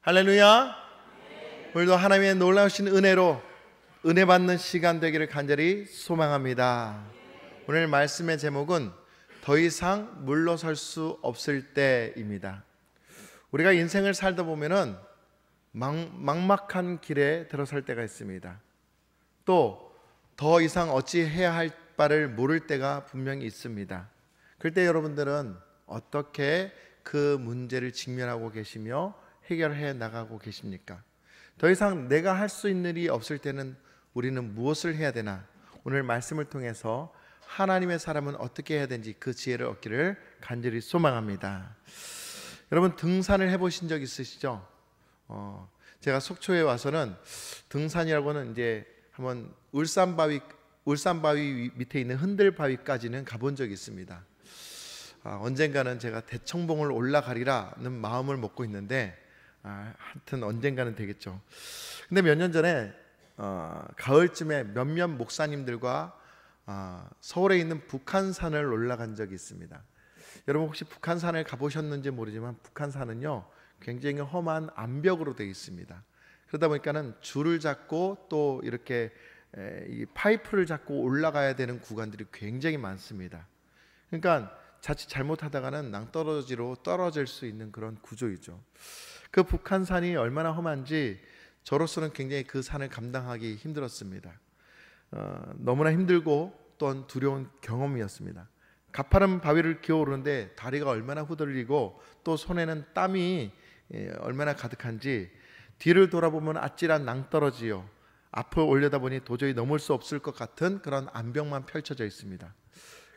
할렐루야. 오늘도 하나님의 놀라우신 은혜로 은혜 받는 시간 되기를 간절히 소망합니다. 오늘 말씀의 제목은 더 이상 물러설 수 없을 때입니다. 우리가 인생을 살다 보면은 막막한 길에 들어설 때가 있습니다. 또 더 이상 어찌 해야 할 바를 모를 때가 분명히 있습니다. 그럴 때 여러분들은 어떻게 그 문제를 직면하고 계시며 해결해 나가고 계십니까? 더 이상 내가 할 수 있는 일이 없을 때는 우리는 무엇을 해야 되나? 오늘 말씀을 통해서 하나님의 사람은 어떻게 해야 되는지 그 지혜를 얻기를 간절히 소망합니다. 여러분, 등산을 해보신 적 있으시죠? 제가 속초에 와서는 등산이라고는 이제 한번 울산바위 밑에 있는 흔들바위까지는 가본 적이 있습니다. 언젠가는 제가 대청봉을 올라가리라는 마음을 먹고 있는데 하여튼 언젠가는 되겠죠. 근데 몇 년 전에 가을쯤에 몇몇 목사님들과 서울에 있는 북한산을 올라간 적이 있습니다. 여러분 혹시 북한산을 가보셨는지 모르지만 북한산은요 굉장히 험한 암벽으로 되어 있습니다. 그러다 보니까는 줄을 잡고 또 이렇게 이 파이프를 잡고 올라가야 되는 구간들이 굉장히 많습니다. 그러니까 자칫 잘못하다가는 낭떠러지로 떨어질 수 있는 그런 구조이죠. 그 북한산이 얼마나 험한지 저로서는 굉장히 그 산을 감당하기 힘들었습니다. 너무나 힘들고 또한 두려운 경험이었습니다. 가파른 바위를 기어오르는데 다리가 얼마나 후들리고 또 손에는 땀이 얼마나 가득한지 뒤를 돌아보면 아찔한 낭떠러지요, 앞을 올려다보니 도저히 넘을 수 없을 것 같은 그런 암벽만 펼쳐져 있습니다.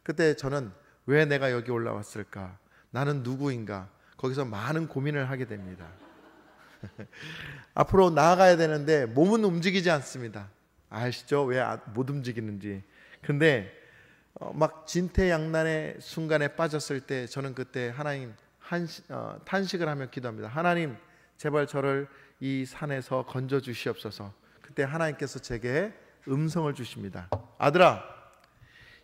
그때 저는 왜 내가 여기 올라왔을까? 나는 누구인가? 거기서 많은 고민을 하게 됩니다. 앞으로 나아가야 되는데 몸은 움직이지 않습니다. 아시죠? 왜 못 움직이는지. 근데 막 진퇴양난의 순간에 빠졌을 때 저는 그때 하나님 탄식을 하며 기도합니다. 하나님, 제발 저를 이 산에서 건져 주시옵소서. 그때 하나님께서 제게 음성을 주십니다. 아들아,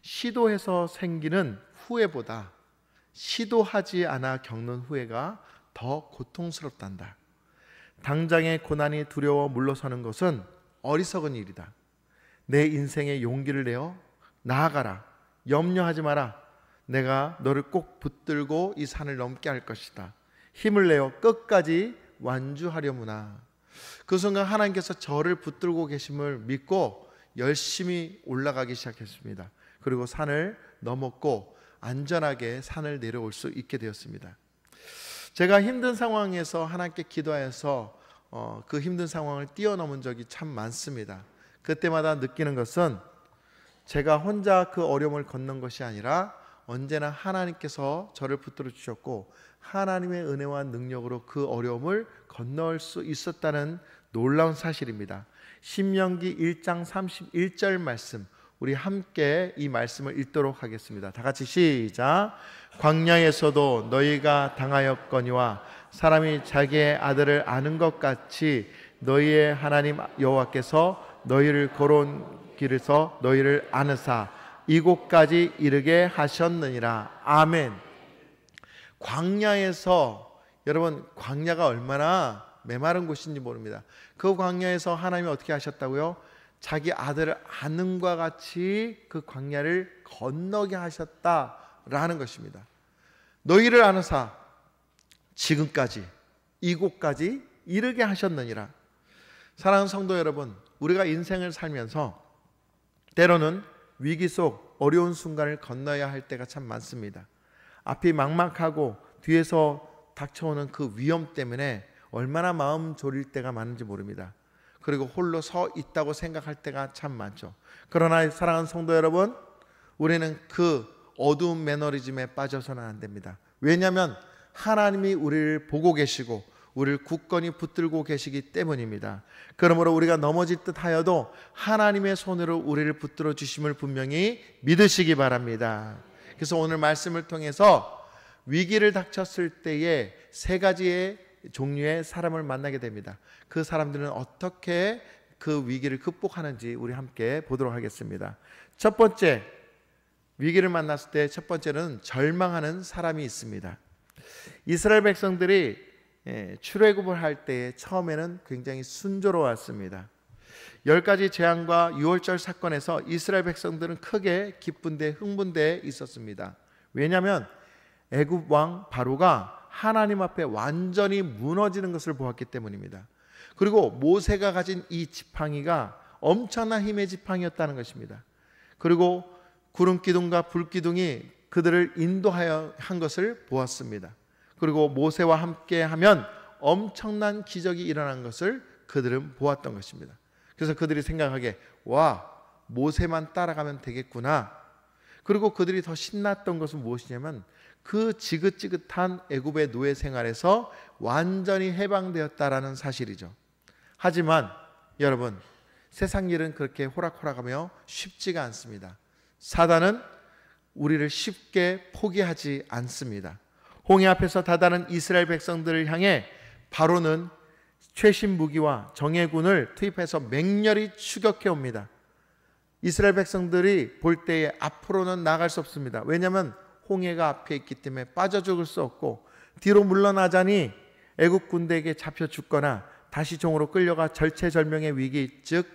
시도해서 생기는 후회보다 시도하지 않아 겪는 후회가 더 고통스럽단다. 당장의 고난이 두려워 물러서는 것은 어리석은 일이다. 내 인생에 용기를 내어 나아가라. 염려하지 마라. 내가 너를 꼭 붙들고 이 산을 넘게 할 것이다. 힘을 내어 끝까지 완주하려무나. 그 순간 하나님께서 저를 붙들고 계심을 믿고 열심히 올라가기 시작했습니다. 그리고 산을 넘었고 안전하게 산을 내려올 수 있게 되었습니다. 제가 힘든 상황에서 하나님께 기도해서 그 힘든 상황을 뛰어넘은 적이 참 많습니다. 그때마다 느끼는 것은 제가 혼자 그 어려움을 걷는 것이 아니라 언제나 하나님께서 저를 붙들어 주셨고 하나님의 은혜와 능력으로 그 어려움을 건널 수 있었다는 놀라운 사실입니다. 신명기 1장 31절 말씀, 우리 함께 이 말씀을 읽도록 하겠습니다. 다 같이 시작. 광야에서도 너희가 당하였거니와 사람이 자기의 아들을 아는 것 같이 너희의 하나님 여호와께서 너희를 걸어온 길에서 너희를 아느사 이곳까지 이르게 하셨느니라. 아멘. 광야에서, 여러분 광야가 얼마나 메마른 곳인지 모릅니다. 그 광야에서 하나님이 어떻게 하셨다고요? 자기 아들을 아는과 같이 그 광야를 건너게 하셨다라는 것입니다. 너희를 아느사 지금까지 이곳까지 이르게 하셨느니라. 사랑하는 성도 여러분, 우리가 인생을 살면서 때로는 위기 속 어려운 순간을 건너야 할 때가 참 많습니다. 앞이 막막하고 뒤에서 닥쳐오는 그 위험 때문에 얼마나 마음 졸일 때가 많은지 모릅니다. 그리고 홀로 서 있다고 생각할 때가 참 많죠. 그러나 사랑하는 성도 여러분, 우리는 그 어두운 매너리즘에 빠져서는 안 됩니다. 왜냐하면 하나님이 우리를 보고 계시고 우리를 굳건히 붙들고 계시기 때문입니다. 그러므로 우리가 넘어질 듯 하여도 하나님의 손으로 우리를 붙들어 주심을 분명히 믿으시기 바랍니다. 그래서 오늘 말씀을 통해서 위기를 닥쳤을 때에 세 가지의 종류의 사람을 만나게 됩니다. 그 사람들은 어떻게 그 위기를 극복하는지 우리 함께 보도록 하겠습니다. 첫 번째, 위기를 만났을 때 첫 번째는 절망하는 사람이 있습니다. 이스라엘 백성들이 출애굽을 할 때 처음에는 굉장히 순조로웠습니다. 10가지 재앙과 유월절 사건에서 이스라엘 백성들은 크게 기쁜데 흥분돼 있었습니다. 왜냐하면 애굽 왕 바로가 하나님 앞에 완전히 무너지는 것을 보았기 때문입니다. 그리고 모세가 가진 이 지팡이가 엄청난 힘의 지팡이였다는 것입니다. 그리고 구름 기둥과 불 기둥이 그들을 인도하여 한 것을 보았습니다. 그리고 모세와 함께 하면 엄청난 기적이 일어난 것을 그들은 보았던 것입니다. 그래서 그들이 생각하기에 와, 모세만 따라가면 되겠구나. 그리고 그들이 더 신났던 것은 무엇이냐면 그 지긋지긋한 애굽의 노예 생활에서 완전히 해방되었다라는 사실이죠. 하지만 여러분, 세상 일은 그렇게 호락호락하며 쉽지가 않습니다. 사단은 우리를 쉽게 포기하지 않습니다. 홍해 앞에서 다다른 이스라엘 백성들을 향해 바로는 최신 무기와 정예군을 투입해서 맹렬히 추격해 옵니다. 이스라엘 백성들이 볼 때에 앞으로는 나갈 수 없습니다. 왜냐하면 홍해가 앞에 있기 때문에 빠져 죽을 수 없고, 뒤로 물러나자니 애국 군대에게 잡혀 죽거나 다시 종으로 끌려가 절체절명의 위기, 즉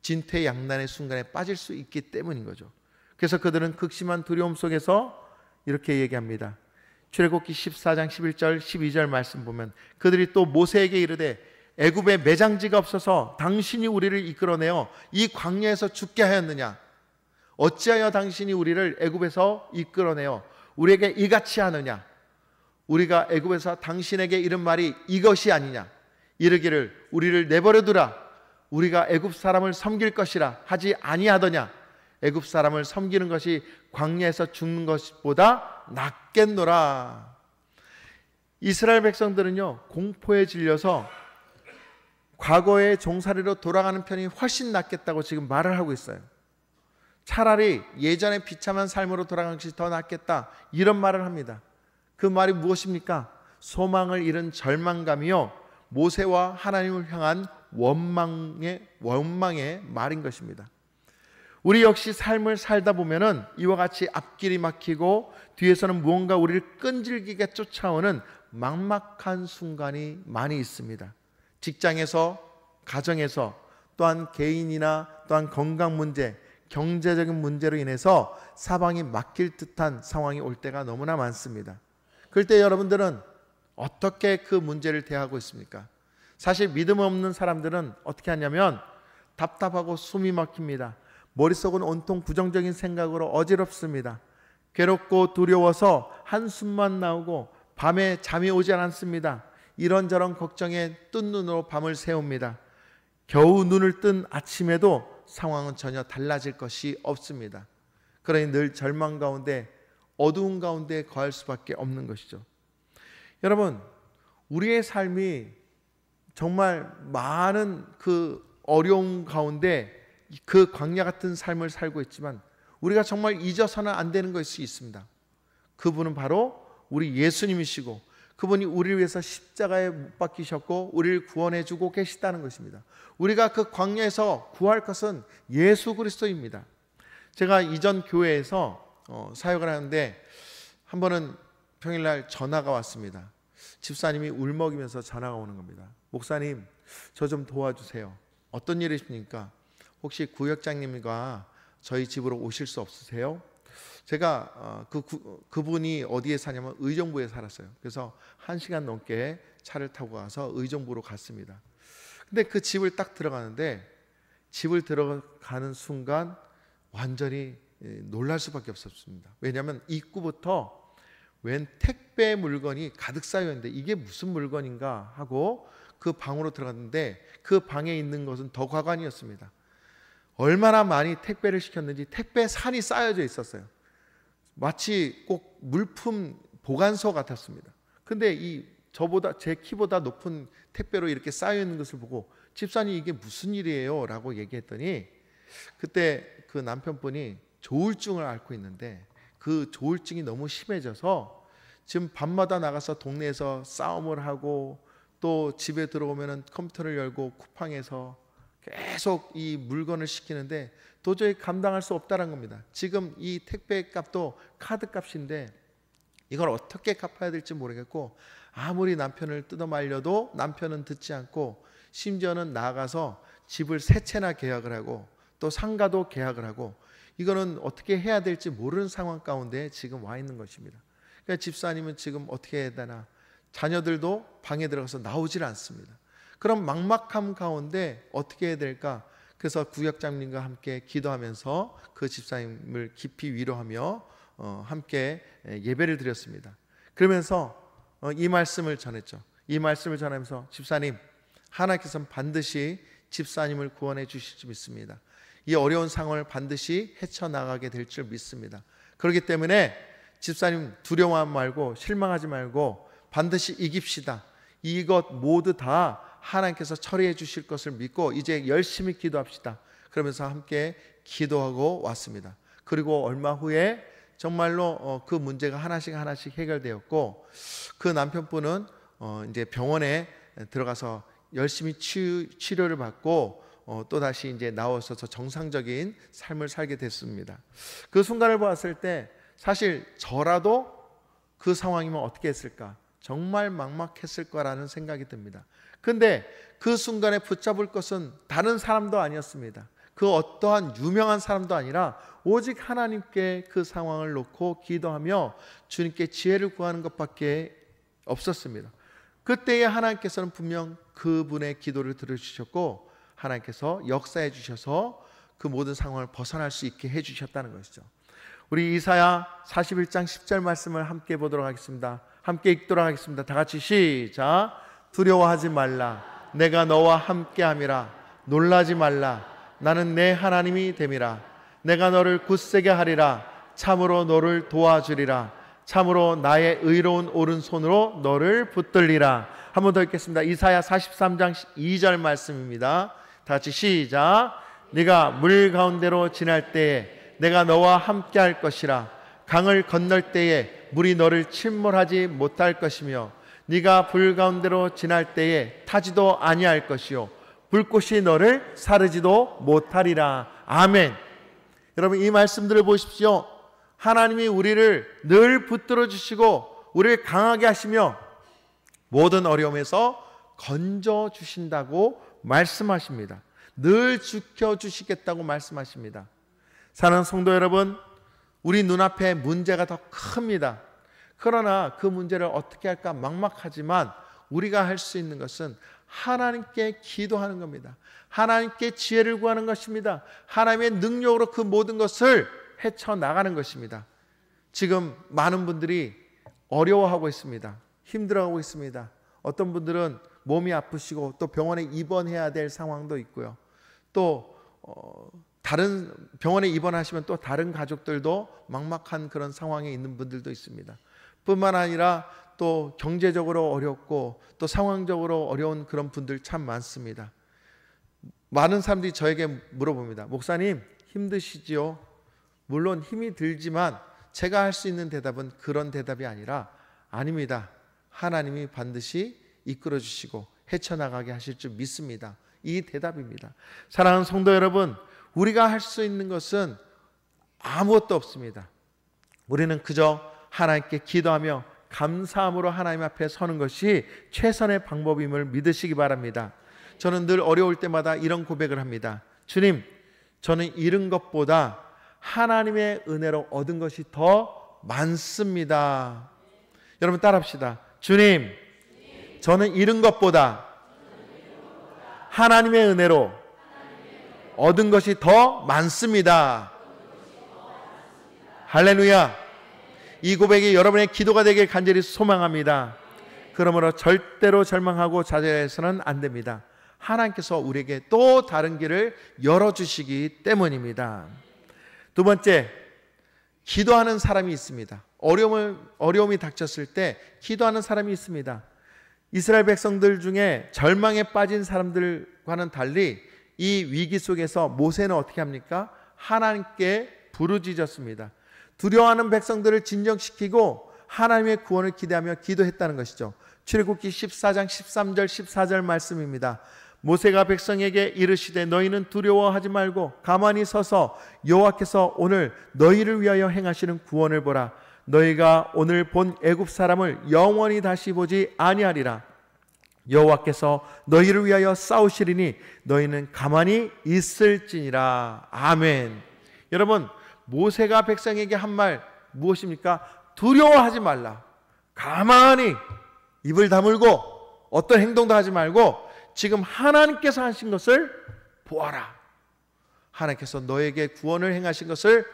진퇴양난의 순간에 빠질 수 있기 때문인 거죠. 그래서 그들은 극심한 두려움 속에서 이렇게 얘기합니다. 출애굽기 14장 11절 12절 말씀 보면 그들이 또 모세에게 이르되 애굽에 매장지가 없어서 당신이 우리를 이끌어내어 이 광야에서 죽게 하였느냐? 어찌하여 당신이 우리를 애굽에서 이끌어내어 우리에게 이같이 하느냐? 우리가 애굽에서 당신에게 이른 말이 이것이 아니냐? 이르기를 우리를 내버려 두라. 우리가 애굽 사람을 섬길 것이라 하지 아니하더냐? 애굽 사람을 섬기는 것이 광야에서 죽는 것보다 낫겠노라. 이스라엘 백성들은요, 공포에 질려서 과거의 종살이로 돌아가는 편이 훨씬 낫겠다고 지금 말을 하고 있어요. 차라리 예전의 비참한 삶으로 돌아가는 것이 더 낫겠다, 이런 말을 합니다. 그 말이 무엇입니까? 소망을 잃은 절망감이요, 모세와 하나님을 향한 원망의 말인 것입니다. 우리 역시 삶을 살다 보면은 이와 같이 앞길이 막히고 뒤에서는 무언가 우리를 끈질기게 쫓아오는 막막한 순간이 많이 있습니다. 직장에서, 가정에서, 또한 개인이나 또한 건강 문제, 경제적인 문제로 인해서 사방이 막힐 듯한 상황이 올 때가 너무나 많습니다. 그럴 때 여러분들은 어떻게 그 문제를 대하고 있습니까? 사실 믿음 없는 사람들은 어떻게 하냐면 답답하고 숨이 막힙니다. 머릿속은 온통 부정적인 생각으로 어지럽습니다. 괴롭고 두려워서 한숨만 나오고 밤에 잠이 오지 않습니다. 이런저런 걱정에 뜬 눈으로 밤을 새웁니다. 겨우 눈을 뜬 아침에도 상황은 전혀 달라질 것이 없습니다. 그러니 늘 절망 가운데, 어두운 가운데 거할 수밖에 없는 것이죠. 여러분, 우리의 삶이 정말 많은 그 어려움 가운데 그 광야 같은 삶을 살고 있지만 우리가 정말 잊어서는 안 되는 것이 있습니다. 그분은 바로 우리 예수님이시고 그분이 우리를 위해서 십자가에 못 박히셨고 우리를 구원해 주고 계시다는 것입니다. 우리가 그 광야에서 구할 것은 예수 그리스도입니다. 제가 이전 교회에서 사역을 하는데 한 번은 평일날 전화가 왔습니다. 집사님이 울먹이면서 전화가 오는 겁니다. 목사님, 저 좀 도와주세요. 어떤 일이십니까? 혹시 구역장님과 저희 집으로 오실 수 없으세요? 제가 그분이 어디에 사냐면 의정부에 살았어요. 그래서 1시간 넘게 차를 타고 가서 의정부로 갔습니다. 근데 그 집을 딱 들어가는데 집을 들어가는 순간 완전히 놀랄 수밖에 없었습니다. 왜냐하면 입구부터 웬 택배 물건이 가득 쌓여 있는데 이게 무슨 물건인가 하고 그 방으로 들어갔는데 그 방에 있는 것은 더 과관이었습니다. 얼마나 많이 택배를 시켰는지 택배 산이 쌓여져 있었어요. 마치 꼭 물품 보관소 같았습니다. 근데 제 키보다 높은 택배로 이렇게 쌓여 있는 것을 보고 집사님 이게 무슨 일이에요? 라고 얘기했더니 그때 그 남편분이 조울증을 앓고 있는데 그 조울증이 너무 심해져서 지금 밤마다 나가서 동네에서 싸움을 하고 또 집에 들어오면 컴퓨터를 열고 쿠팡에서 계속 이 물건을 시키는데 도저히 감당할 수 없다는 겁니다. 지금 이 택배 값도 카드 값인데 이걸 어떻게 갚아야 될지 모르겠고 아무리 남편을 뜯어 말려도 남편은 듣지 않고, 심지어는 나아가서 집을 세 채나 계약을 하고 또 상가도 계약을 하고, 이거는 어떻게 해야 될지 모르는 상황 가운데 지금 와 있는 것입니다. 그러니까 집사님은 지금 어떻게 해야 되나, 자녀들도 방에 들어가서 나오질 않습니다. 그럼 막막함 가운데 어떻게 해야 될까? 그래서 구역장님과 함께 기도하면서 그 집사님을 깊이 위로하며 함께 예배를 드렸습니다. 그러면서 이 말씀을 전했죠. 이 말씀을 전하면서, 집사님, 하나님께서는 반드시 집사님을 구원해 주실 줄 믿습니다. 이 어려운 상황을 반드시 헤쳐나가게 될 줄 믿습니다. 그렇기 때문에 집사님 두려워하지 말고 실망하지 말고 반드시 이깁시다. 이것 모두 다 하나님께서 처리해 주실 것을 믿고 이제 열심히 기도합시다. 그러면서 함께 기도하고 왔습니다. 그리고 얼마 후에 정말로 그 문제가 하나씩 해결되었고, 그 남편분은 이제 병원에 들어가서 열심히 치료를 받고 또다시 이제 나와서 정상적인 삶을 살게 됐습니다. 그 순간을 보았을 때 사실 저라도 그 상황이면 어떻게 했을까? 정말 막막했을 거라는 생각이 듭니다. 근데 그 순간에 붙잡을 것은 다른 사람도 아니었습니다. 그 어떠한 유명한 사람도 아니라 오직 하나님께 그 상황을 놓고 기도하며 주님께 지혜를 구하는 것밖에 없었습니다. 그때에 하나님께서는 분명 그분의 기도를 들어주셨고 하나님께서 역사해 주셔서 그 모든 상황을 벗어날 수 있게 해주셨다는 것이죠. 우리 이사야 41장 10절 말씀을 함께 보도록 하겠습니다. 함께 읽도록 하겠습니다. 다 같이 시작. 두려워하지 말라. 내가 너와 함께함이라. 놀라지 말라. 나는 내 하나님이 됨이라. 내가 너를 굳세게 하리라. 참으로 너를 도와주리라. 참으로 나의 의로운 오른손으로 너를 붙들리라. 한 번 더 읽겠습니다. 이사야 43장 2절 말씀입니다. 다 같이 시작. 네가 물 가운데로 지날 때에 내가 너와 함께 할 것이라. 강을 건널 때에 물이 너를 침몰하지 못할 것이며 네가 불 가운데로 지날 때에 타지도 아니할 것이요 불꽃이 너를 사르지도 못하리라. 아멘. 여러분, 이 말씀들을 보십시오. 하나님이 우리를 늘 붙들어 주시고 우리를 강하게 하시며 모든 어려움에서 건져 주신다고 말씀하십니다. 늘 지켜주시겠다고 말씀하십니다. 사랑하는 성도 여러분, 우리 눈앞에 문제가 더 큽니다. 그러나 그 문제를 어떻게 할까 막막하지만 우리가 할 수 있는 것은 하나님께 기도하는 겁니다. 하나님께 지혜를 구하는 것입니다. 하나님의 능력으로 그 모든 것을 헤쳐나가는 것입니다. 지금 많은 분들이 어려워하고 있습니다. 힘들어하고 있습니다. 어떤 분들은 몸이 아프시고 또 병원에 입원해야 될 상황도 있고요. 또 다른 병원에 입원하시면 또 다른 가족들도 막막한 그런 상황에 있는 분들도 있습니다. 뿐만 아니라 또 경제적으로 어렵고 또 상황적으로 어려운 그런 분들 참 많습니다. 많은 사람들이 저에게 물어봅니다. 목사님, 힘드시지요? 물론 힘이 들지만 제가 할 수 있는 대답은 그런 대답이 아니라 아닙니다. 하나님이 반드시 이끌어 주시고 헤쳐나가게 하실 줄 믿습니다. 이 대답입니다. 사랑하는 성도 여러분, 우리가 할 수 있는 것은 아무것도 없습니다. 우리는 그저 하나님께 기도하며 감사함으로 하나님 앞에 서는 것이 최선의 방법임을 믿으시기 바랍니다. 저는 늘 어려울 때마다 이런 고백을 합니다. 주님, 저는 잃은 것보다 하나님의 은혜로 얻은 것이 더 많습니다. 여러분 따라합시다. 주님, 저는 잃은 것보다 하나님의 은혜로 얻은 것이 더 많습니다. 할렐루야. 이 고백이 여러분의 기도가 되길 간절히 소망합니다. 그러므로 절대로 절망하고 좌절해서는 안 됩니다. 하나님께서 우리에게 또 다른 길을 열어주시기 때문입니다. 두 번째, 기도하는 사람이 있습니다. 어려움이 닥쳤을 때 기도하는 사람이 있습니다. 이스라엘 백성들 중에 절망에 빠진 사람들과는 달리 이 위기 속에서 모세는 어떻게 합니까? 하나님께 부르짖었습니다. 두려워하는 백성들을 진정시키고 하나님의 구원을 기대하며 기도했다는 것이죠. 출애굽기 14장 13절 14절 말씀입니다. 모세가 백성에게 이르시되 너희는 두려워하지 말고 가만히 서서 여호와께서 오늘 너희를 위하여 행하시는 구원을 보라. 너희가 오늘 본 애굽 사람을 영원히 다시 보지 아니하리라. 여호와께서 너희를 위하여 싸우시리니 너희는 가만히 있을지니라. 아멘. 여러분, 모세가 백성에게 한 말 무엇입니까? 두려워하지 말라. 가만히 입을 다물고 어떤 행동도 하지 말고 지금 하나님께서 하신 것을 보아라. 하나님께서 너에게 구원을 행하신 것을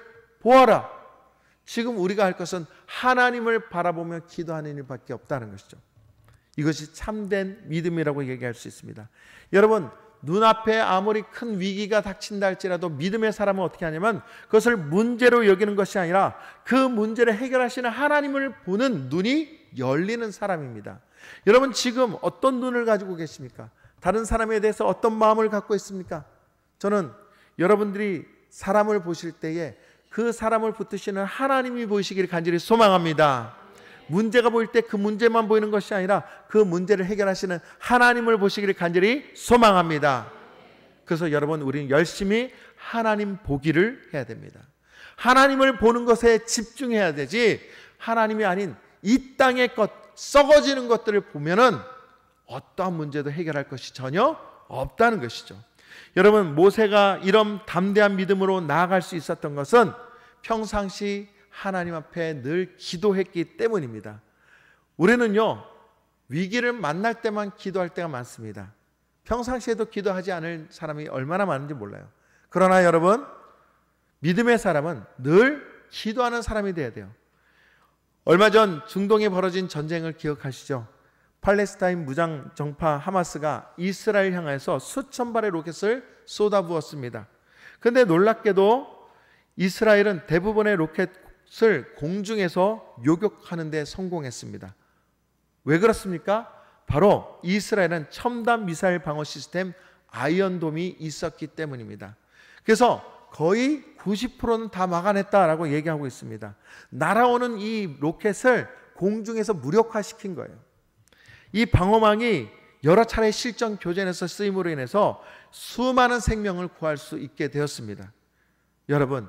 보아라. 지금 우리가 할 것은 하나님을 바라보며 기도하는 일밖에 없다는 것이죠. 이것이 참된 믿음이라고 얘기할 수 있습니다. 여러분, 눈앞에 아무리 큰 위기가 닥친다 할지라도 믿음의 사람은 어떻게 하냐면 그것을 문제로 여기는 것이 아니라 그 문제를 해결하시는 하나님을 보는 눈이 열리는 사람입니다. 여러분, 지금 어떤 눈을 가지고 계십니까? 다른 사람에 대해서 어떤 마음을 갖고 있습니까? 저는 여러분들이 사람을 보실 때에 그 사람을 붙드시는 하나님이 보이시기를 간절히 소망합니다. 문제가 보일 때 그 문제만 보이는 것이 아니라 그 문제를 해결하시는 하나님을 보시기를 간절히 소망합니다. 그래서 여러분, 우리는 열심히 하나님 보기를 해야 됩니다. 하나님을 보는 것에 집중해야 되지, 하나님이 아닌 이 땅의 것, 썩어지는 것들을 보면은 어떠한 문제도 해결할 것이 전혀 없다는 것이죠. 여러분, 모세가 이런 담대한 믿음으로 나아갈 수 있었던 것은 평상시 하나님 앞에 늘 기도했기 때문입니다. 우리는요, 위기를 만날 때만 기도할 때가 많습니다. 평상시에도 기도하지 않을 사람이 얼마나 많은지 몰라요. 그러나 여러분, 믿음의 사람은 늘 기도하는 사람이 돼야 돼요. 얼마 전 중동에 벌어진 전쟁을 기억하시죠? 팔레스타인 무장 정파 하마스가 이스라엘 향해서 수천 발의 로켓을 쏟아부었습니다. 그런데 놀랍게도 이스라엘은 대부분의 로켓을 공중에서 요격하는 데 성공했습니다. 왜 그렇습니까? 바로 이스라엘은 첨단 미사일 방어 시스템 아이언돔이 있었기 때문입니다. 그래서 거의 90%는 다 막아냈다라고 얘기하고 있습니다. 날아오는 이 로켓을 공중에서 무력화시킨 거예요. 이 방어망이 여러 차례 실전 교전에서 쓰임으로 인해서 수많은 생명을 구할 수 있게 되었습니다. 여러분,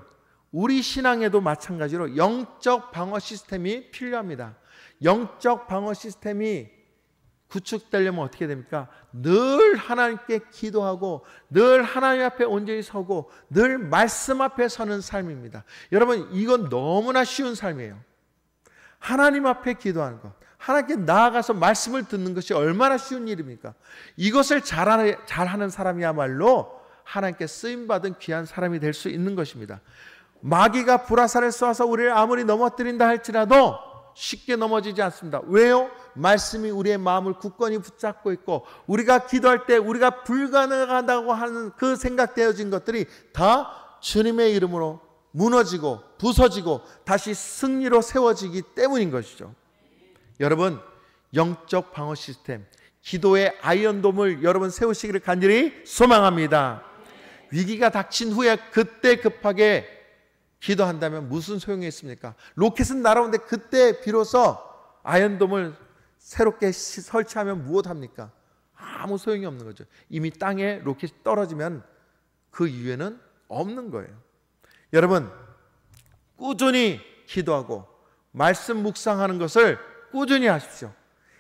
우리 신앙에도 마찬가지로 영적 방어 시스템이 필요합니다. 영적 방어 시스템이 구축되려면 어떻게 됩니까? 늘 하나님께 기도하고 늘 하나님 앞에 온전히 서고 늘 말씀 앞에 서는 삶입니다. 여러분, 이건 너무나 쉬운 삶이에요. 하나님 앞에 기도하는 것, 하나님께 나아가서 말씀을 듣는 것이 얼마나 쉬운 일입니까? 이것을 잘하는 사람이야말로 하나님께 쓰임받은 귀한 사람이 될 수 있는 것입니다. 마귀가 불화살을 쏴서 우리를 아무리 넘어뜨린다 할지라도 쉽게 넘어지지 않습니다. 왜요? 말씀이 우리의 마음을 굳건히 붙잡고 있고 우리가 기도할 때 우리가 불가능하다고 하는 그 생각되어진 것들이 다 주님의 이름으로 무너지고 부서지고 다시 승리로 세워지기 때문인 것이죠. 여러분, 영적 방어 시스템, 기도의 아이언돔을 여러분 세우시기를 간절히 소망합니다. 위기가 닥친 후에 그때 급하게 기도한다면 무슨 소용이 있습니까? 로켓은 날아오는데 그때 비로소 아이언돔을 새롭게 설치하면 무엇합니까? 아무 소용이 없는 거죠. 이미 땅에 로켓이 떨어지면 그 이유에는 없는 거예요. 여러분, 꾸준히 기도하고 말씀 묵상하는 것을 꾸준히 하십시오.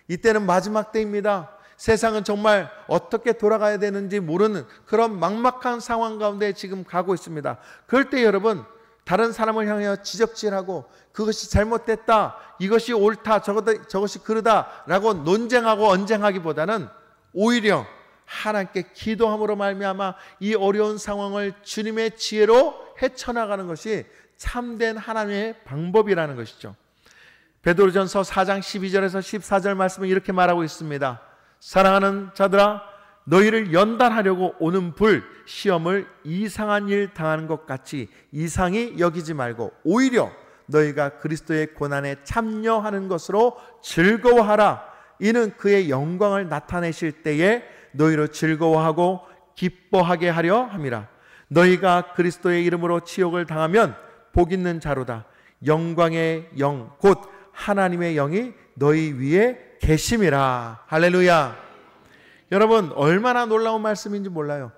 이때는 마지막 때입니다. 세상은 정말 어떻게 돌아가야 되는지 모르는 그런 막막한 상황 가운데 지금 가고 있습니다. 그럴 때 여러분, 다른 사람을 향하여 지적질하고 그것이 잘못됐다, 이것이 옳다, 저것이 그르다 라고 논쟁하고 언쟁하기보다는 오히려 하나님께 기도함으로 말미암아 이 어려운 상황을 주님의 지혜로 헤쳐나가는 것이 참된 하나님의 방법이라는 것이죠. 베드로전서 4장 12절에서 14절 말씀은 이렇게 말하고 있습니다. 사랑하는 자들아, 너희를 연단하려고 오는 불 시험을 이상한 일 당하는 것 같이 이상히 여기지 말고 오히려 너희가 그리스도의 고난에 참여하는 것으로 즐거워하라. 이는 그의 영광을 나타내실 때에 너희로 즐거워하고 기뻐하게 하려 함이라. 너희가 그리스도의 이름으로 치욕을 당하면 복 있는 자로다. 영광의 영 곧 하나님의 영이 너희 위에 계심이라. 할렐루야. 여러분, 얼마나 놀라운 말씀인지 몰라요.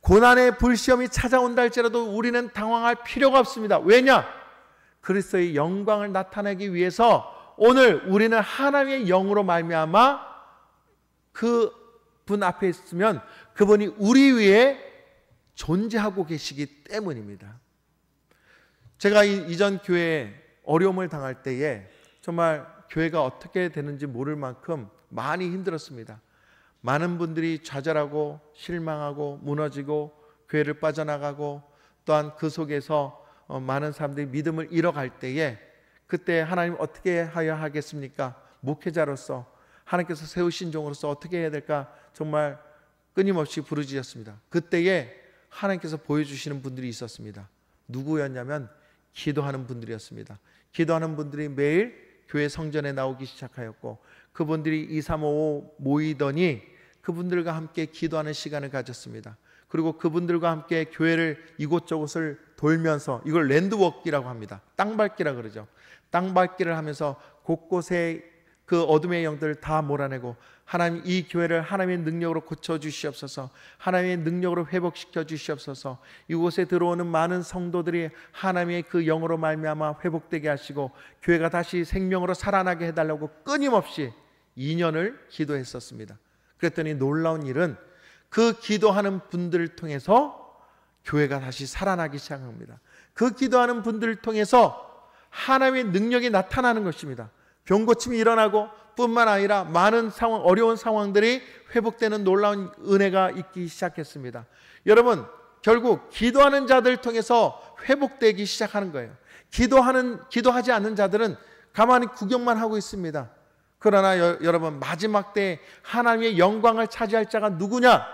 고난의 불시험이 찾아온다 할지라도 우리는 당황할 필요가 없습니다. 왜냐? 그리스도의 영광을 나타내기 위해서 오늘 우리는 하나님의 영으로 말미암아 그 분 앞에 있으면 그분이 우리 위에 존재하고 계시기 때문입니다. 제가 이전 교회에 어려움을 당할 때에 정말 교회가 어떻게 되는지 모를 만큼 많이 힘들었습니다. 많은 분들이 좌절하고 실망하고 무너지고 교회를 빠져나가고 또한 그 속에서 많은 사람들이 믿음을 잃어갈 때에 그때 하나님 어떻게 하여 하겠습니까? 목회자로서 하나님께서 세우신 종으로서 어떻게 해야 될까? 정말 끊임없이 부르짖었습니다. 그때에 하나님께서 보여주시는 분들이 있었습니다. 누구였냐면 기도하는 분들이었습니다. 기도하는 분들이 매일 교회 성전에 나오기 시작하였고 그분들이 2, 3, 5 모이더니 그분들과 함께 기도하는 시간을 가졌습니다. 그리고 그분들과 함께 교회를 이곳저곳을 돌면서 이걸 랜드워크라고 합니다. 땅밟기라 그러죠. 땅밟기를 하면서 곳곳에 그 어둠의 영들을 다 몰아내고 하나님 이 교회를 하나님의 능력으로 고쳐주시옵소서, 하나님의 능력으로 회복시켜 주시옵소서, 이곳에 들어오는 많은 성도들이 하나님의 그 영으로 말미암아 회복되게 하시고 교회가 다시 생명으로 살아나게 해달라고 끊임없이 2년을 기도했었습니다. 그랬더니 놀라운 일은 그 기도하는 분들을 통해서 교회가 다시 살아나기 시작합니다. 그 기도하는 분들을 통해서 하나님의 능력이 나타나는 것입니다. 병고침이 일어나고 뿐만 아니라 많은 상황, 어려운 상황들이 회복되는 놀라운 은혜가 있기 시작했습니다. 여러분, 결국 기도하는 자들을 통해서 회복되기 시작하는 거예요. 기도하지 않는 자들은 가만히 구경만 하고 있습니다. 그러나 여러분, 마지막 때에 하나님의 영광을 차지할 자가 누구냐?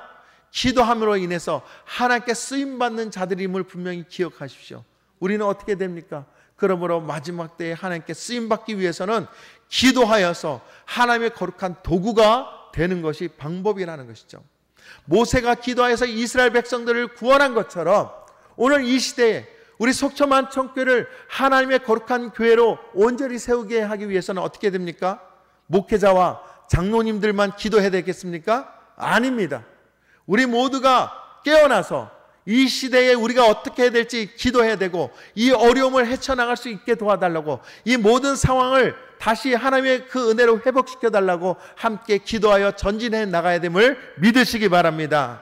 기도함으로 인해서 하나님께 쓰임받는 자들임을 분명히 기억하십시오. 우리는 어떻게 됩니까? 그러므로 마지막 때에 하나님께 쓰임받기 위해서는 기도하여서 하나님의 거룩한 도구가 되는 것이 방법이라는 것이죠. 모세가 기도하여서 이스라엘 백성들을 구원한 것처럼 오늘 이 시대에 우리 속초 만천교회를 하나님의 거룩한 교회로 온전히 세우게 하기 위해서는 어떻게 됩니까? 목회자와 장로님들만 기도해야 되겠습니까? 아닙니다. 우리 모두가 깨어나서 이 시대에 우리가 어떻게 해야 될지 기도해야 되고 이 어려움을 헤쳐나갈 수 있게 도와달라고, 이 모든 상황을 다시 하나님의 그 은혜로 회복시켜 달라고 함께 기도하여 전진해 나가야 됨을 믿으시기 바랍니다.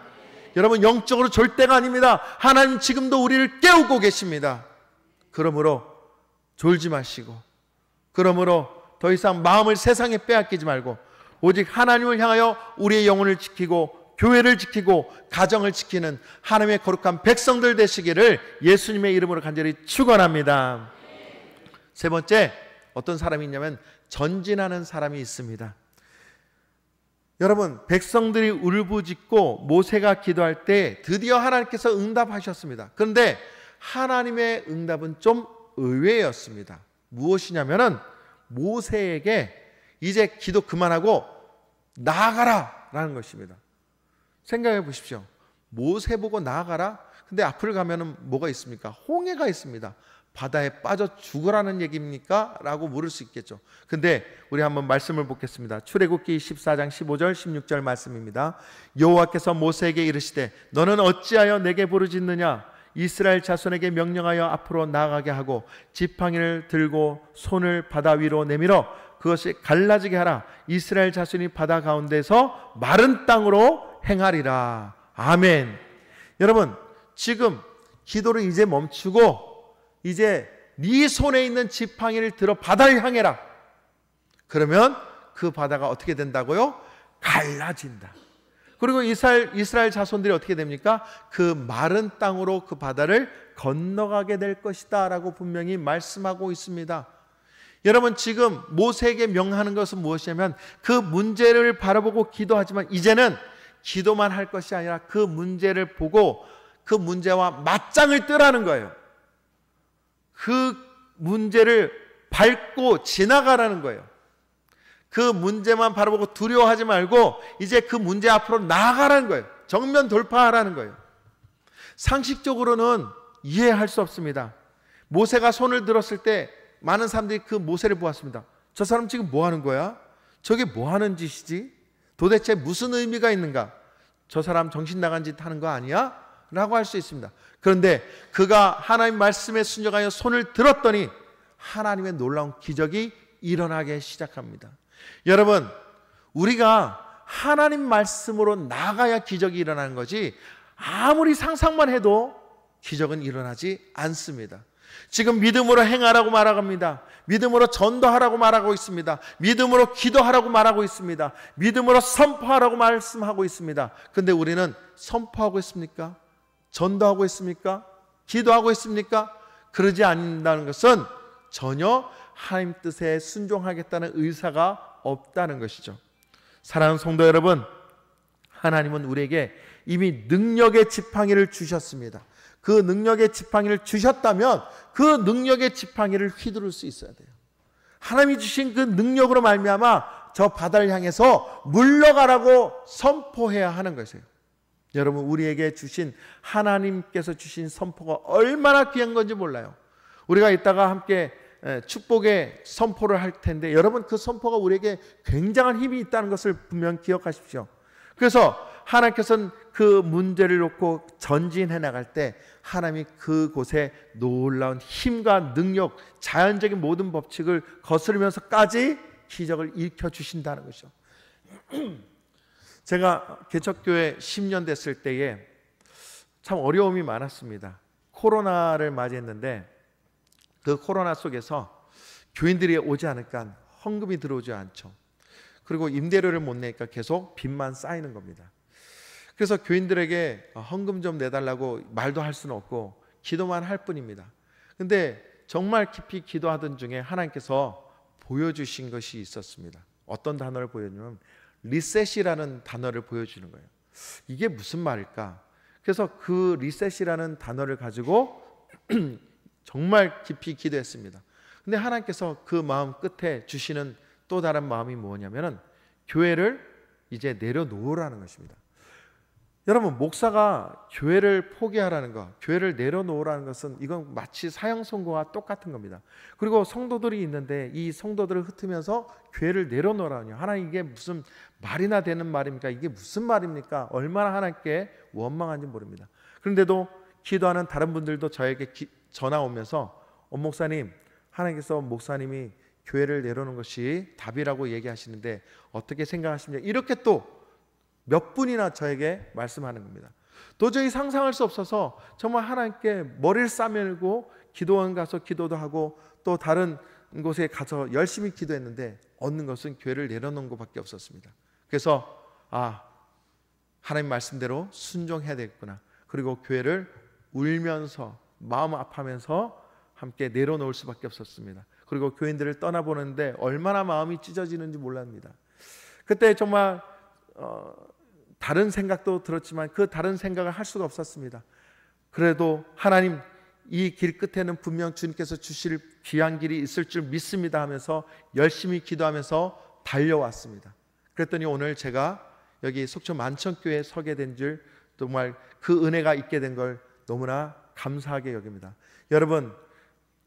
여러분, 영적으로 졸 때가 아닙니다. 하나님 지금도 우리를 깨우고 계십니다. 그러므로 졸지 마시고, 그러므로 더 이상 마음을 세상에 빼앗기지 말고 오직 하나님을 향하여 우리의 영혼을 지키고 교회를 지키고 가정을 지키는 하나님의 거룩한 백성들 되시기를 예수님의 이름으로 간절히 축원합니다. 세 번째, 어떤 사람이 있냐면 전진하는 사람이 있습니다. 여러분, 백성들이 울부짖고 모세가 기도할 때 드디어 하나님께서 응답하셨습니다. 그런데 하나님의 응답은 좀 의외였습니다. 무엇이냐면은 모세에게 이제 기도 그만하고 나아가라 라는 것입니다. 생각해 보십시오. 모세 보고 나아가라? 근데 앞을 가면은 뭐가 있습니까? 홍해가 있습니다. 바다에 빠져 죽으라는 얘기입니까? 라고 물을 수 있겠죠. 근데 우리 한번 말씀을 보겠습니다. 출애굽기 14장 15절 16절 말씀입니다. 여호와께서 모세에게 이르시되 너는 어찌하여 내게 부르짖느냐? 이스라엘 자손에게 명령하여 앞으로 나아가게 하고 지팡이를 들고 손을 바다 위로 내밀어 그것이 갈라지게 하라. 이스라엘 자손이 바다 가운데서 마른 땅으로 행하리라. 아멘. 여러분, 지금 기도를 이제 멈추고 이제 네 손에 있는 지팡이를 들어 바다를 향해라. 그러면 그 바다가 어떻게 된다고요? 갈라진다. 그리고 이스라엘 자손들이 어떻게 됩니까? 그 마른 땅으로 그 바다를 건너가게 될 것이다 라고 분명히 말씀하고 있습니다. 여러분, 지금 모세에게 명하는 것은 무엇이냐면 그 문제를 바라보고 기도하지만 이제는 기도만 할 것이 아니라 그 문제를 보고 그 문제와 맞짱을 뜨라는 거예요. 그 문제를 밟고 지나가라는 거예요. 그 문제만 바라보고 두려워하지 말고 이제 그 문제 앞으로 나아가라는 거예요. 정면 돌파하라는 거예요. 상식적으로는 이해할 수 없습니다. 모세가 손을 들었을 때 많은 사람들이 그 모세를 보았습니다. 저 사람 지금 뭐 하는 거야? 저게 뭐 하는 짓이지? 도대체 무슨 의미가 있는가? 저 사람 정신 나간 짓 하는 거 아니야? 라고 할 수 있습니다. 그런데 그가 하나님 말씀에 순종하여 손을 들었더니 하나님의 놀라운 기적이 일어나게 시작합니다. 여러분, 우리가 하나님 말씀으로 나가야 기적이 일어나는 거지 아무리 상상만 해도 기적은 일어나지 않습니다. 지금 믿음으로 행하라고 말합니다. 믿음으로 전도하라고 말하고 있습니다. 믿음으로 기도하라고 말하고 있습니다. 믿음으로 선포하라고 말씀하고 있습니다. 근데 우리는 선포하고 있습니까? 전도하고 있습니까? 기도하고 있습니까? 그러지 않는다는 것은 전혀 하나님 뜻에 순종하겠다는 의사가 없다는 것이죠. 사랑하는 성도 여러분, 하나님은 우리에게 이미 능력의 지팡이를 주셨습니다. 그 능력의 지팡이를 주셨다면 그 능력의 지팡이를 휘두를 수 있어야 돼요. 하나님이 주신 그 능력으로 말미암아 저 바다를 향해서 물러가라고 선포해야 하는 것이에요. 여러분, 우리에게 주신 하나님께서 주신 선포가 얼마나 귀한 건지 몰라요. 우리가 이따가 함께 축복의 선포를 할 텐데 여러분, 그 선포가 우리에게 굉장한 힘이 있다는 것을 분명 기억하십시오. 그래서 하나님께서는 그 문제를 놓고 전진해 나갈 때 하나님이 그곳에 놀라운 힘과 능력, 자연적인 모든 법칙을 거스르면서까지 기적을 일으켜 주신다는 것이죠. 제가 개척교회 10년 됐을 때에 참 어려움이 많았습니다. 코로나를 맞이했는데 그 코로나 속에서 교인들이 오지 않으니까 헌금이 들어오지 않죠. 그리고 임대료를 못 내니까 계속 빚만 쌓이는 겁니다. 그래서 교인들에게 헌금 좀 내달라고 말도 할 수는 없고 기도만 할 뿐입니다. 근데 정말 깊이 기도하던 중에 하나님께서 보여주신 것이 있었습니다. 어떤 단어를 보여주냐면 리셋이라는 단어를 보여주는 거예요. 이게 무슨 말일까? 그래서 그 리셋이라는 단어를 가지고 정말 깊이 기도했습니다. 근데 하나님께서 그 마음 끝에 주시는 또 다른 마음이 뭐냐면은 교회를 이제 내려놓으라는 것입니다. 여러분, 목사가 교회를 포기하라는 것, 교회를 내려놓으라는 것은 이건 마치 사형 선고와 똑같은 겁니다. 그리고 성도들이 있는데 이 성도들을 흩으면서 교회를 내려놓으라니, 하나님 이게 무슨 말이나 되는 말입니까? 이게 무슨 말입니까? 얼마나 하나님께 원망한지 모릅니다. 그런데도 기도하는 다른 분들도 저에게 전화 오면서 목사님, 하나님께서 목사님이 교회를 내려놓는 것이 답이라고 얘기하시는데 어떻게 생각하십니까? 이렇게 또 몇 분이나 저에게 말씀하는 겁니다. 도저히 상상할 수 없어서 정말 하나님께 머리를 싸매고 기도원 가서 기도도 하고 또 다른 곳에 가서 열심히 기도했는데 얻는 것은 교회를 내려놓은 것밖에 없었습니다. 그래서 하나님 말씀대로 순종해야 되겠구나. 그리고 교회를 울면서 마음 아파하면서 함께 내려놓을 수밖에 없었습니다. 그리고 교인들을 떠나보는데 얼마나 마음이 찢어지는지 몰랍니다. 그때 정말 다른 생각도 들었지만 그 다른 생각을 할 수가 없었습니다. 그래도 하나님, 이 길 끝에는 분명 주님께서 주실 귀한 길이 있을 줄 믿습니다 하면서 열심히 기도하면서 달려왔습니다. 그랬더니 오늘 제가 여기 속초 만천교회에 서게 된 줄, 정말 그 은혜가 있게 된 걸 너무나 감사하게 여깁니다. 여러분,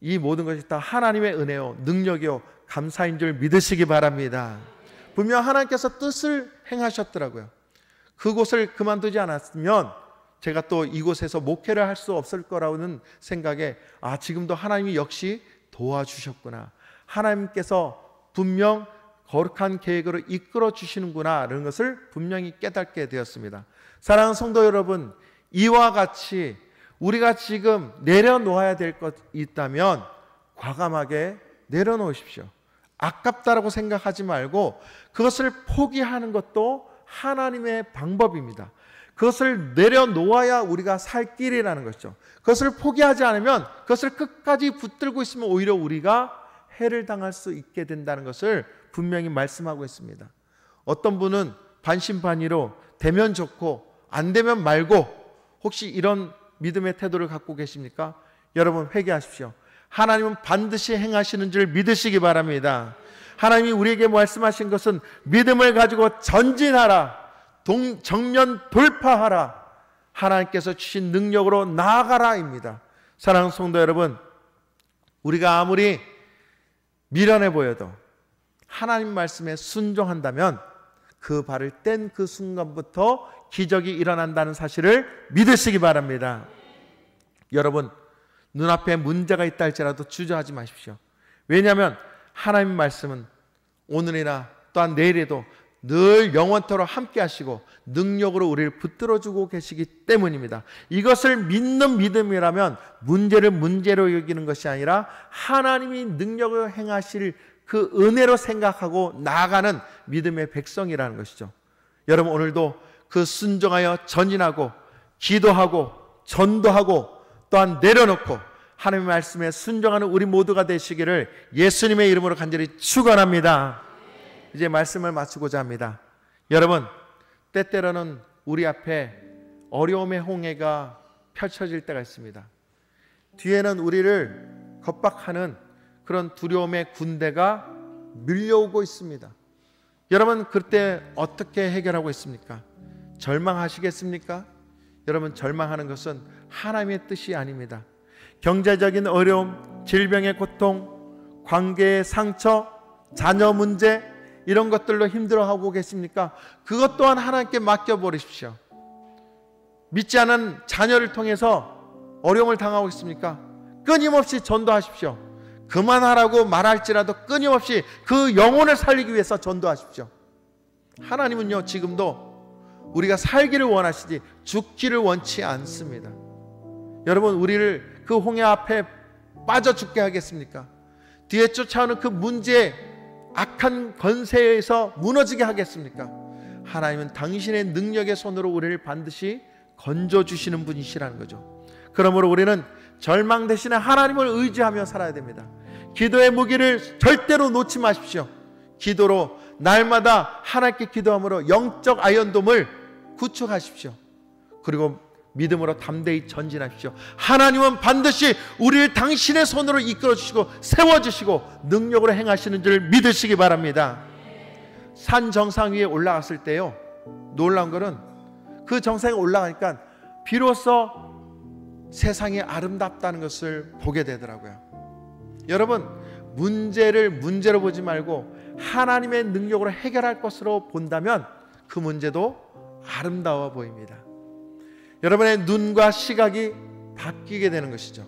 이 모든 것이 다 하나님의 은혜요, 능력이요, 감사인 줄 믿으시기 바랍니다. 분명 하나님께서 뜻을 행하셨더라고요. 그곳을 그만두지 않았으면 제가 또 이곳에서 목회를 할 수 없을 거라는 생각에 지금도 하나님이 역시 도와주셨구나, 하나님께서 분명 거룩한 계획으로 이끌어 주시는구나 라는 것을 분명히 깨닫게 되었습니다. 사랑하는 성도 여러분, 이와 같이 우리가 지금 내려놓아야 될 것 있다면 과감하게 내려놓으십시오. 아깝다라고 생각하지 말고 그것을 포기하는 것도 하나님의 방법입니다. 그것을 내려놓아야 우리가 살 길이라는 것이죠. 그것을 포기하지 않으면, 그것을 끝까지 붙들고 있으면 오히려 우리가 해를 당할 수 있게 된다는 것을 분명히 말씀하고 있습니다. 어떤 분은 반신반의로 되면 좋고 안 되면 말고, 혹시 이런 믿음의 태도를 갖고 계십니까? 여러분, 회개하십시오. 하나님은 반드시 행하시는 줄 믿으시기 바랍니다. 하나님이 우리에게 말씀하신 것은 믿음을 가지고 전진하라, 정면 돌파하라, 하나님께서 주신 능력으로 나아가라입니다. 사랑하는 성도 여러분, 우리가 아무리 미련해 보여도 하나님 말씀에 순종한다면 그 발을 뗀 그 순간부터 기적이 일어난다는 사실을 믿으시기 바랍니다. 여러분, 눈앞에 문제가 있다 할지라도 주저하지 마십시오. 왜냐하면 하나님의 말씀은 오늘이나 또한 내일에도 늘 영원토록 함께 하시고 능력으로 우리를 붙들어주고 계시기 때문입니다. 이것을 믿는 믿음이라면 문제를 문제로 여기는 것이 아니라 하나님이 능력을 행하실 그 은혜로 생각하고 나아가는 믿음의 백성이라는 것이죠. 여러분, 오늘도 그 순종하여 전진하고 기도하고 전도하고 또한 내려놓고 하나님의 말씀에 순종하는 우리 모두가 되시기를 예수님의 이름으로 간절히 축원합니다. 이제 말씀을 마치고자 합니다. 여러분, 때때로는 우리 앞에 어려움의 홍해가 펼쳐질 때가 있습니다. 뒤에는 우리를 겁박하는 그런 두려움의 군대가 밀려오고 있습니다. 여러분, 그때 어떻게 해결하고 있습니까? 절망하시겠습니까? 여러분, 절망하는 것은 하나님의 뜻이 아닙니다. 경제적인 어려움, 질병의 고통, 관계의 상처, 자녀 문제, 이런 것들로 힘들어하고 계십니까? 그것 또한 하나님께 맡겨버리십시오. 믿지 않은 자녀를 통해서 어려움을 당하고 있습니까? 끊임없이 전도하십시오. 그만하라고 말할지라도 끊임없이 그 영혼을 살리기 위해서 전도하십시오. 하나님은요, 지금도 우리가 살기를 원하시지 죽기를 원치 않습니다. 여러분, 우리를 그 홍해 앞에 빠져 죽게 하겠습니까? 뒤에 쫓아오는 그 문제의 악한 권세에서 무너지게 하겠습니까? 하나님은 당신의 능력의 손으로 우리를 반드시 건져주시는 분이시라는 거죠. 그러므로 우리는 절망 대신에 하나님을 의지하며 살아야 됩니다. 기도의 무기를 절대로 놓지 마십시오. 기도로 날마다 하나님께 기도함으로 영적 아이언돔을 구축하십시오. 그리고 믿음으로 담대히 전진하십시오. 하나님은 반드시 우리를 당신의 손으로 이끌어주시고 세워주시고 능력으로 행하시는 줄 믿으시기 바랍니다. 산 정상 위에 올라갔을 때요, 놀라운 것은 그 정상에 올라가니까 비로소 세상이 아름답다는 것을 보게 되더라고요. 여러분, 문제를 문제로 보지 말고 하나님의 능력으로 해결할 것으로 본다면 그 문제도 아름다워 보입니다. 여러분의 눈과 시각이 바뀌게 되는 것이죠.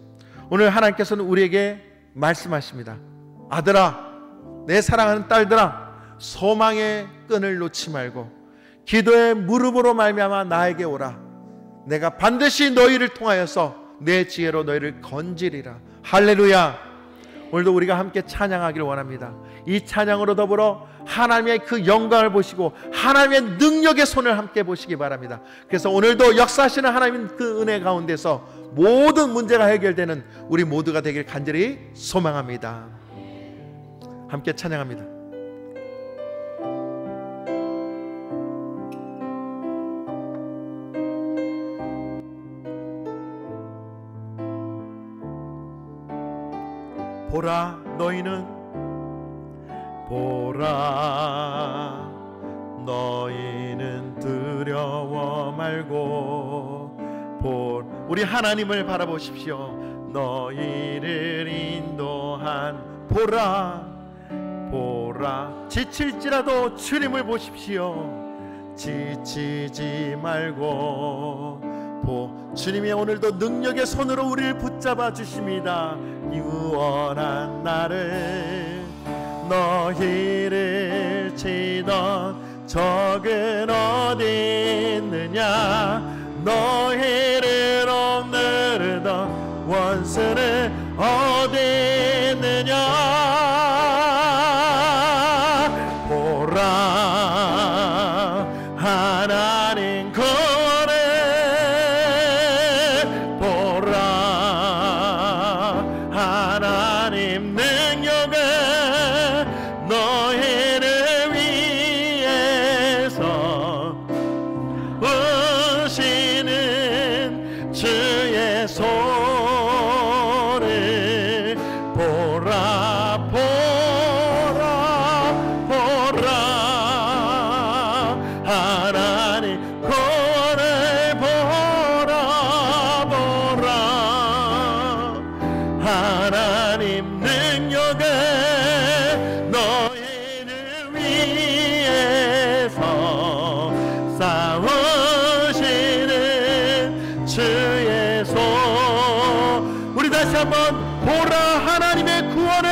오늘 하나님께서는 우리에게 말씀하십니다. 아들아, 내 사랑하는 딸들아, 소망의 끈을 놓지 말고 기도의 무릎으로 말미암아 나에게 오라. 내가 반드시 너희를 통하여서 내 지혜로 너희를 건지리라. 할렐루야. 오늘도 우리가 함께 찬양하기를 원합니다. 이 찬양으로 더불어 하나님의 그 영광을 보시고 하나님의 능력의 손을 함께 보시기 바랍니다. 그래서 오늘도 역사하시는 하나님 그 은혜 가운데서 모든 문제가 해결되는 우리 모두가 되길 간절히 소망합니다. 함께 찬양합니다. 보라, 너희는 두려워 말고 우리 하나님을 바라보십시오. 너희를 인도한 보라, 지칠지라도 주님을 보십시오. 지치지 말고 주님이 오늘도 능력의 손으로 우리를 붙잡아 주십니다. 유언한 나를 너희를 치던 적은 어디 있느냐, 너희를 억누르던 원수는 어디 있느냐. 보라, 하나님 한번 보라, 하나님의 구원을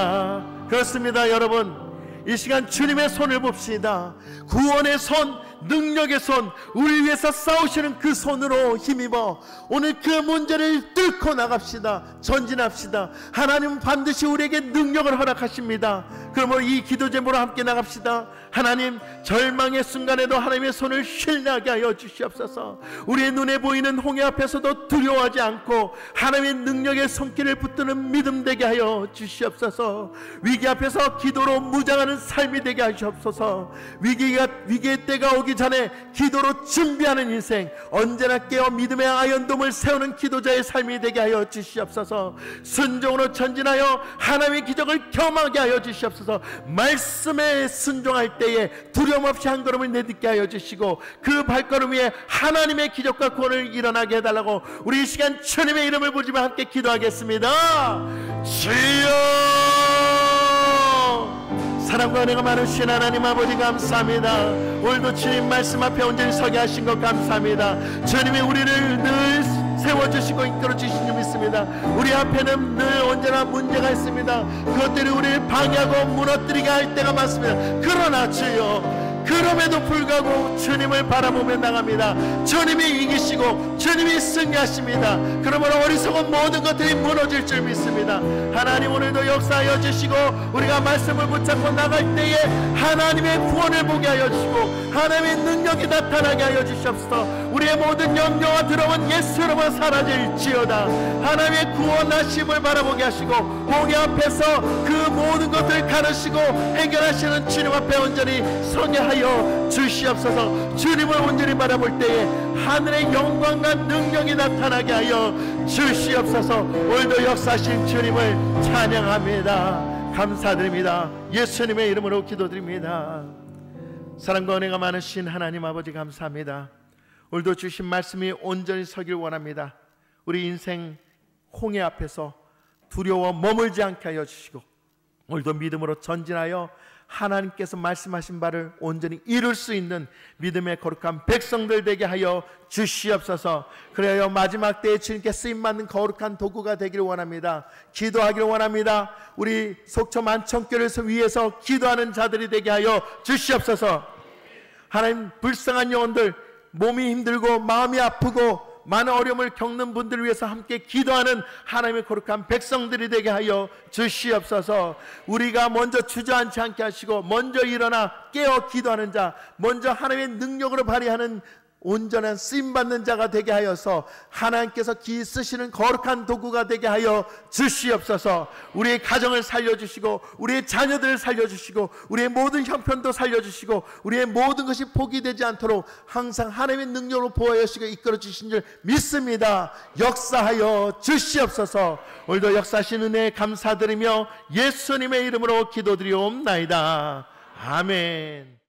합니다. 그렇습니다. 여러분, 이 시간 주님의 손을 봅시다. 구원의 손, 능력의 손, 우리 위해서 싸우시는 그 손으로 힘입어 오늘 그 문제를 뚫고 나갑시다. 전진합시다. 하나님은 반드시 우리에게 능력을 허락하십니다. 그러므로 이 기도 제목으로 함께 나갑시다. 하나님, 절망의 순간에도 하나님의 손을 신뢰하게 하여 주시옵소서. 우리의 눈에 보이는 홍해 앞에서도 두려워하지 않고 하나님의 능력의 손길을 붙드는 믿음 되게 하여 주시옵소서. 위기 앞에서 기도로 무장하는 삶이 되게 하시옵소서. 위기의 때가 오기 전에 기도로 준비하는 인생, 언제나 깨어 믿음의 아연돔을 세우는 기도자의 삶이 되게 하여 주시옵소서. 순종으로 전진하여 하나님의 기적을 경험하게 하여 주시옵소서. 말씀에 순종할 때에 두려움 없이 한 걸음을 내딛게 하여 주시고 그 발걸음 위에 하나님의 기적과 구원을 일어나게 해달라고 우리 이 시간 주님의 이름을 부르며 함께 기도하겠습니다. 주여, 사랑과 은혜가 많으신 하나님 아버지 감사합니다. 오늘도 주님 말씀 앞에 온전히 서게 하신 것 감사합니다. 주님이 우리를 늘 세워주시고 이끌어주신 줄 믿습니다. 우리 앞에는 늘 언제나 문제가 있습니다. 그것들이 우리를 방해하고 무너뜨리게 할 때가 많습니다. 그러나 주여, 그럼에도 불구하고 주님을 바라보며 나갑니다. 주님이 이기시고 주님이 승리하십니다. 그러므로 어리석은 모든 것들이 무너질 줄 믿습니다. 하나님, 오늘도 역사하여 주시고 우리가 말씀을 붙잡고 나갈 때에 하나님의 구원을 보게 하여 주시고 하나님의 능력이 나타나게 하여 주시옵소서. 우리의 모든 염려와 두려움은 예수로만 사라질지어다. 하나님의 구원하심을 바라보게 하시고 홍해 앞에서 그 모든 것들을 가르시고 해결하시는 주님 앞에 온전히 서게 하여 주시옵소서. 주님을 온전히 바라볼 때에 하늘의 영광과 능력이 나타나게 하여 주시옵소서. 오늘도 역사하신 주님을 찬양합니다. 감사드립니다. 예수님의 이름으로 기도드립니다. 사랑과 은혜가 많으신 하나님 아버지 감사합니다. 오늘도 주신 말씀이 온전히 서길 원합니다. 우리 인생 홍해 앞에서 두려워 머물지 않게 하여 주시고 오늘도 믿음으로 전진하여 하나님께서 말씀하신 바를 온전히 이룰 수 있는 믿음의 거룩한 백성들 되게 하여 주시옵소서. 그래야 마지막 때에 주님께 쓰임받는 거룩한 도구가 되기를 원합니다. 기도하기를 원합니다. 우리 속초 만천교를 위해서 기도하는 자들이 되게 하여 주시옵소서. 하나님, 불쌍한 영혼들, 몸이 힘들고 마음이 아프고 많은 어려움을 겪는 분들을 위해서 함께 기도하는 하나님의 거룩한 백성들이 되게 하여 주시옵소서. 우리가 먼저 주저앉지 않게 하시고 먼저 일어나 깨어 기도하는 자, 먼저 하나님의 능력으로 발휘하는 온전한 쓰임받는 자가 되게 하여서 하나님께서 기 쓰시는 거룩한 도구가 되게 하여 주시옵소서. 우리의 가정을 살려주시고 우리의 자녀들을 살려주시고 우리의 모든 형편도 살려주시고 우리의 모든 것이 포기되지 않도록 항상 하나님의 능력으로 보호하여 주시고 이끌어 주신 줄 믿습니다. 역사하여 주시옵소서. 오늘도 역사하신 은혜에 감사드리며 예수님의 이름으로 기도드리옵나이다. 아멘.